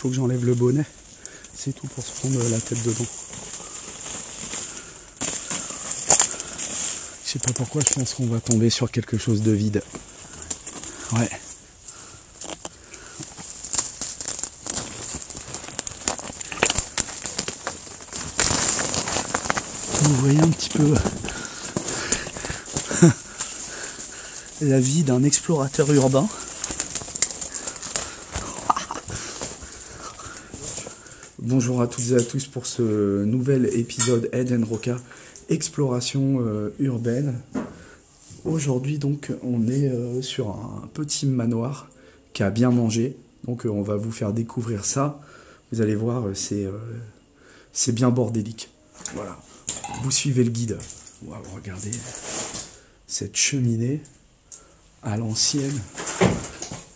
faut que j'enlève le bonnet. C'est tout pour se prendre la tête dedans. Je sais pas pourquoi, je pense qu'on va tomber sur quelque chose de vide. Ouais. Vous voyez un petit peu la vie d'un explorateur urbain. Bonjour à toutes et à tous pour ce nouvel épisode Ed and Roca exploration urbaine. Aujourd'hui donc on est sur un petit manoir qui a bien mangé. Donc on va vous faire découvrir ça. Vous allez voir, c'est bien bordélique. Voilà. Vous suivez le guide. Wow, regardez cette cheminée à l'ancienne.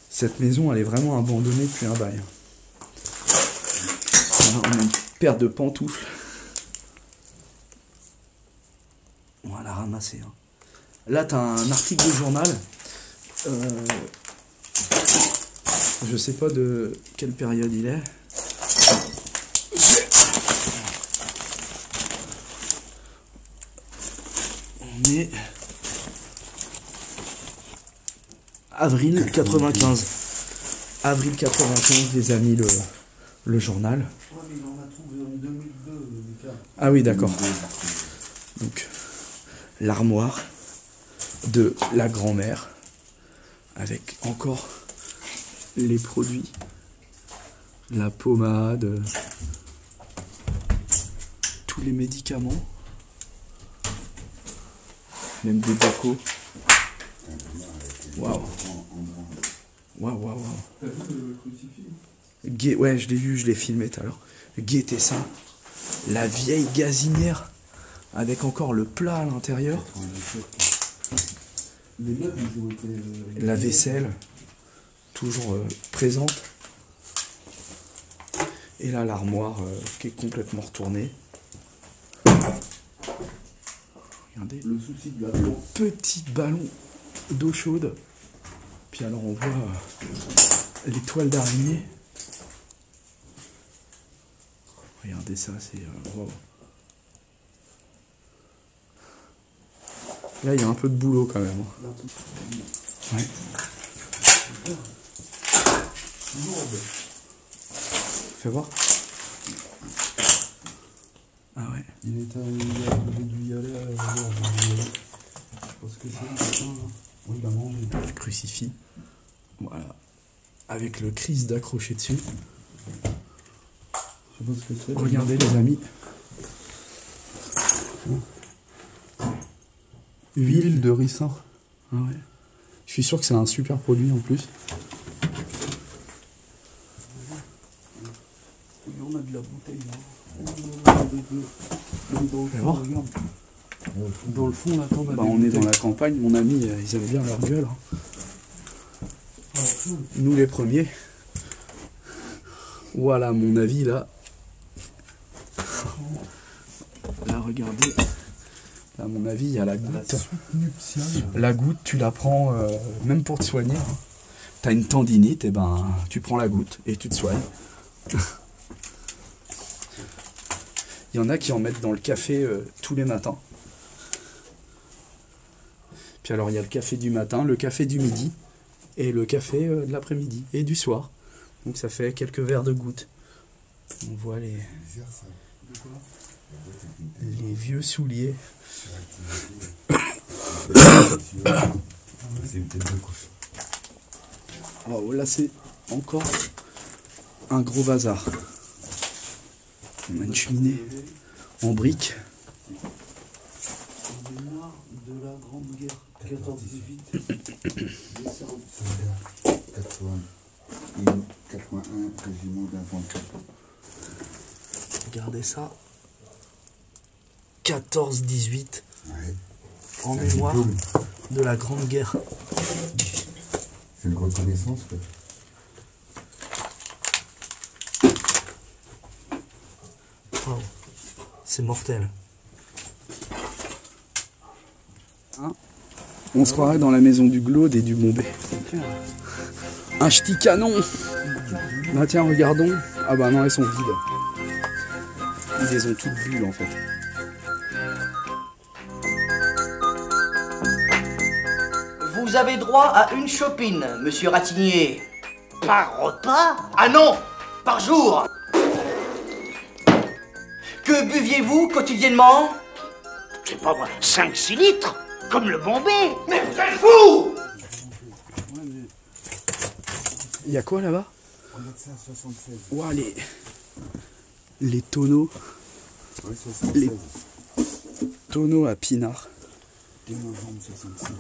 Cette maison, elle est vraiment abandonnée depuis un bail. Voilà, on a une paire de pantoufles. On va la ramasser. Hein. Là, tu as un article de journal. Je sais pas de quelle période il est. On est avril 95. Avril 95, les amis, le journal. Ouais, mais on a trouvé en 2002. Ah oui, d'accord. Donc, l'armoire de la grand-mère avec encore les produits, la pommade, tous les médicaments, même des bocaux. Waouh. Waouh, waouh, waouh. T'as vu le crucifix? Ouais, je l'ai vu, je l'ai filmé tout à l'heure. Guettez ça. La vieille gazinière avec encore le plat à l'intérieur. Les meubles, ils ont été. La vaisselle, toujours présente. Et là, l'armoire qui est complètement retournée. Regardez. Le souci de la Le petit ballon d'eau chaude. Puis alors, on voit les toiles d'araignée. Regardez ça, c'est... wow. Là, il y a un peu de boulot quand même. Ouais. Fais voir. Ah ouais. Il était dû y aller à l'heure. Je pense que c'est un. Oui, il a mangé. Le crucifix. Voilà. Avec le Christ d'accroché dessus. Je sais pas ce que c'est. Regardez les amis. Huile de ricin. Ah ouais. Je suis sûr que c'est un super produit en plus. On a de la bouteille dans le fond, là, attends, Bah, on est dans la campagne, mon ami, ils aiment bien leur gueule. Hein. Nous les premiers. Voilà, mon avis là. Là, regardez. Là, à mon avis, il y a la goutte. La goutte, tu la prends même pour te soigner. Hein. T'as une tendinite, et ben tu prends la goutte et tu te soignes. Il y en a qui en mettent dans le café tous les matins. Puis alors il y a le café du matin, le café du midi et le café de l'après-midi et du soir. Donc ça fait quelques verres de goutte. On voit les vieux souliers. Oh, là c'est encore un gros bazar. On a une cheminée en briques. En mémoire de la Grande Guerre 14-18. 81 régiment d'infanterie. Regardez ça. 14-18. Ouais. En mémoire de la Grande Guerre. C'est une reconnaissance, quoi. Wow. C'est mortel. Hein, on se croirait dans la maison du Glaude et du Bombay. Un ch'ti canon. Bah tiens, regardons. Ah bah non, elles sont vides. Ils les ont toutes bulles en fait. Vous avez droit à une chopine, monsieur Ratignier. Par repas? Ah non, par jour. Que buviez-vous quotidiennement? C'est pas moi, 5-6 litres, comme le Bombay. Mais vous êtes fou! Il y a quoi là-bas? Regarde ça, 76. Ouah, les tonneaux. Ouais, 76. Les tonneaux à pinard. Des novembre 66.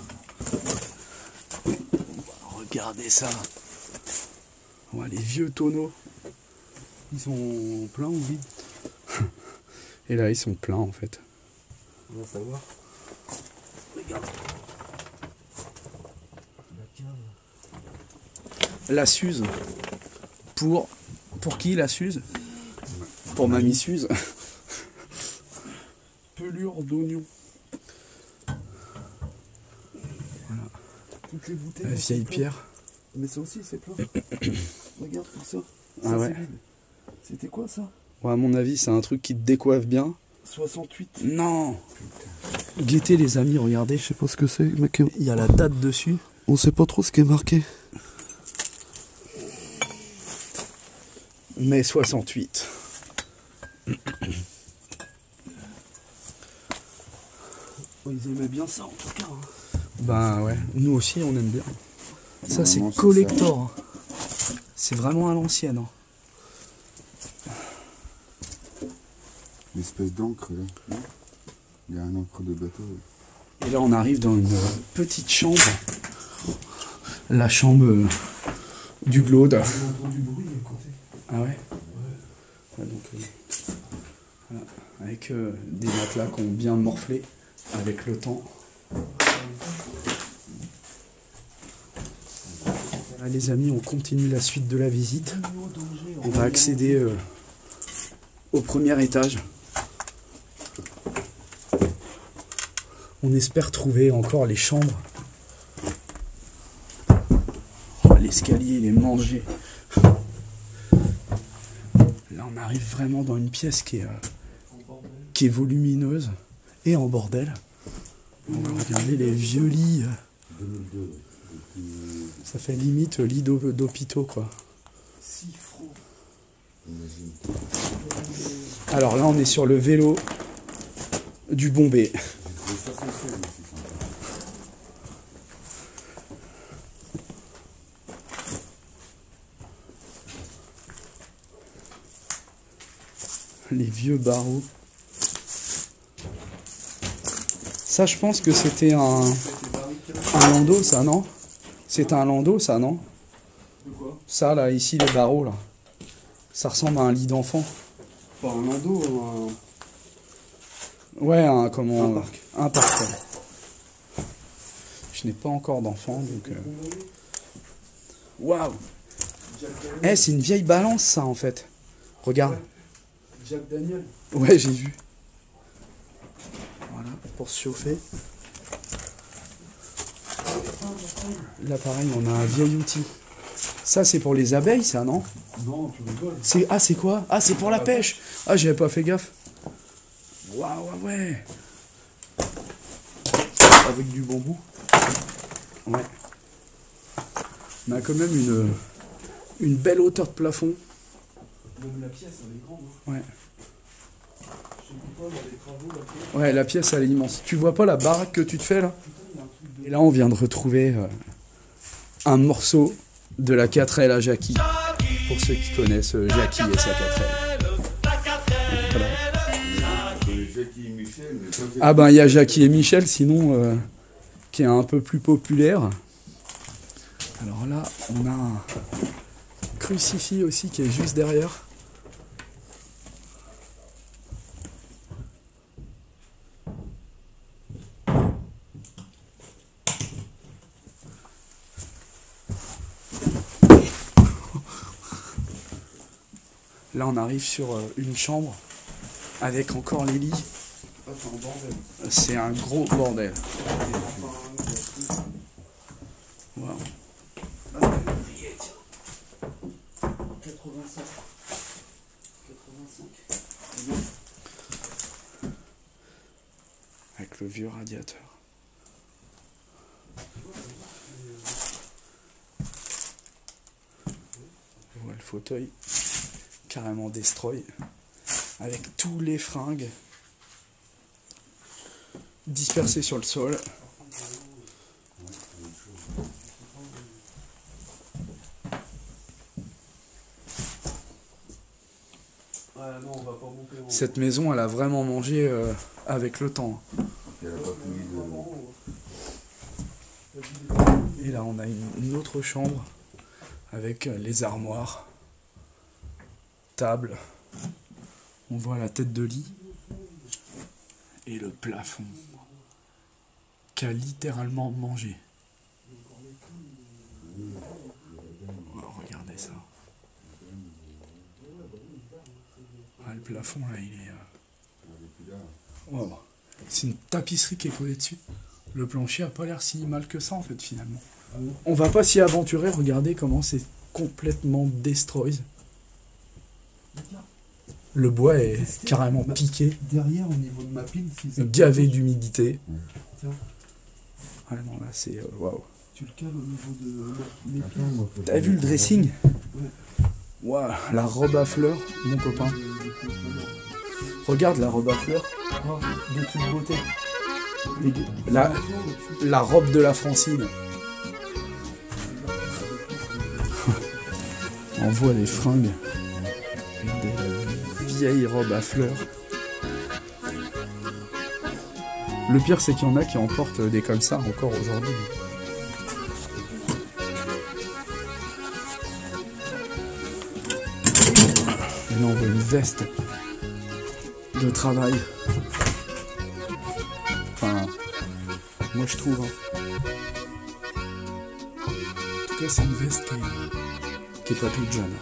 Regardez ça. Ouah, les vieux tonneaux. Ils sont pleins ou vides? Et là, ils sont pleins en fait. On va savoir. Regarde. La cave. La Suze. Pour qui la Suze? Pour Mamie Suze. Pelure d'oignon. Voilà. Toutes les bouteilles. La elles vieille sont pleines. pierre. Mais ça aussi c'est plein. Regarde pour ça. Ah Ça, ouais. c'est vide. C'était quoi ça? Ouais, à mon avis, c'est un truc qui te décoiffe bien. 68. Non. Guettez les amis, regardez. Je sais pas ce que c'est, mec. Il y a la date dessus. On sait pas trop ce qui est marqué. Mai 68. Oh, ils aimaient bien ça en tout cas. Hein. Ben ouais, nous aussi on aime bien. Ça c'est Normalement, c'est collector. Hein. C'est vraiment à l'ancienne. Hein. L'espèce d'encre là. Non, il y a un encre de bateau. Et là on arrive dans une petite chambre. La chambre du Glaude. J'ai entendu du bruit à côté. Ah ouais, ouais, donc, voilà. Avec des matelas qui ont bien morflé avec le temps. Voilà, les amis, on continue la suite de la visite. On va accéder au premier étage. On espère trouver encore les chambres. Oh, l'escalier, il est mangé. Là, on arrive vraiment dans une pièce qui est volumineuse et en bordel. On va regarder les vieux lits. 2002. Ça fait limite lit d'hôpitaux, quoi. 6 francs. Imagine. Alors là, on est sur le vélo du Bombay. J'ai trouvé 76 aussi, sympa. Les vieux barreaux. Ça, je pense que c'était un landau, ça, non? C'était un landau, ça, non? De quoi? Ça, là, ici, les barreaux, là. Ça ressemble à un lit d'enfant. Pas un landau, Ouais, comment... Un parc. Un parc, ouais. Je n'ai pas encore d'enfant, donc... Waouh! Eh, c'est une vieille balance, ça, en fait. Regarde. Jack Daniel. Ouais, j'ai vu. Voilà, pour se chauffer. Là, pareil, on a un vieil outil. Ça, c'est pour les abeilles, ça, non? Non, tu rigoles. Ah, c'est quoi? Ah, c'est pour la pêche. Ah, j'avais pas fait gaffe. Waouh, ouais. Avec du bambou. Ouais. On a quand même une belle hauteur de plafond. Même la pièce, elle est grande. Hein. Ouais. Je sais pas, il y a des travaux là. Ouais, la pièce, elle est immense. Tu vois pas la baraque que tu te fais, là? Et là, on vient de retrouver un morceau de la 4L à Jackie. Pour ceux qui connaissent Jackie et sa 4L. Voilà. Jackie et Michel, mais pas Jackie. Ah ben, il y a Jackie et Michel, sinon, qui est un peu plus populaire. Alors là, on a un crucifix aussi qui est juste derrière. Là, on arrive sur une chambre avec encore les lits. Ah, c'est un bordel. C'est un gros bordel. Wow. 85. Avec le vieux radiateur. On voit le fauteuil carrément destroy. Avec tous les fringues dispersés sur le sol. Ouais, non, on va pas monter en... Cette maison, elle a vraiment mangé avec le temps. Elle a pas fini de... Et là, on a une autre chambre avec les armoires, table. On voit la tête de lit et le plafond qui a littéralement mangé. Oh, regardez ça. Ah, le plafond là, il est... Wow. C'est une tapisserie qui est collée dessus. Le plancher a pas l'air si mal que ça en fait finalement. On va pas s'y aventurer, regardez comment c'est complètement destroy. Le bois est carrément piqué, Derrière, au niveau de ma pile, si ça... gavé d'humidité. Tiens, Ah non là c'est... Waouh. tu le cales au niveau de mes piles. Attends, moi, faut T'as vu le dressing? Ouais. Waouh, la robe à fleurs, mon copain. Regarde la robe à fleurs, de toute beauté. La robe de la Francine. On voit les fringues. Regardez la vieille robe à fleurs. Le pire, c'est qu'il y en a qui en portent des comme ça encore aujourd'hui. Et là, on voit une veste de travail. Enfin, moi je trouve. Hein. En tout cas, c'est une veste qui est pas toute jeune.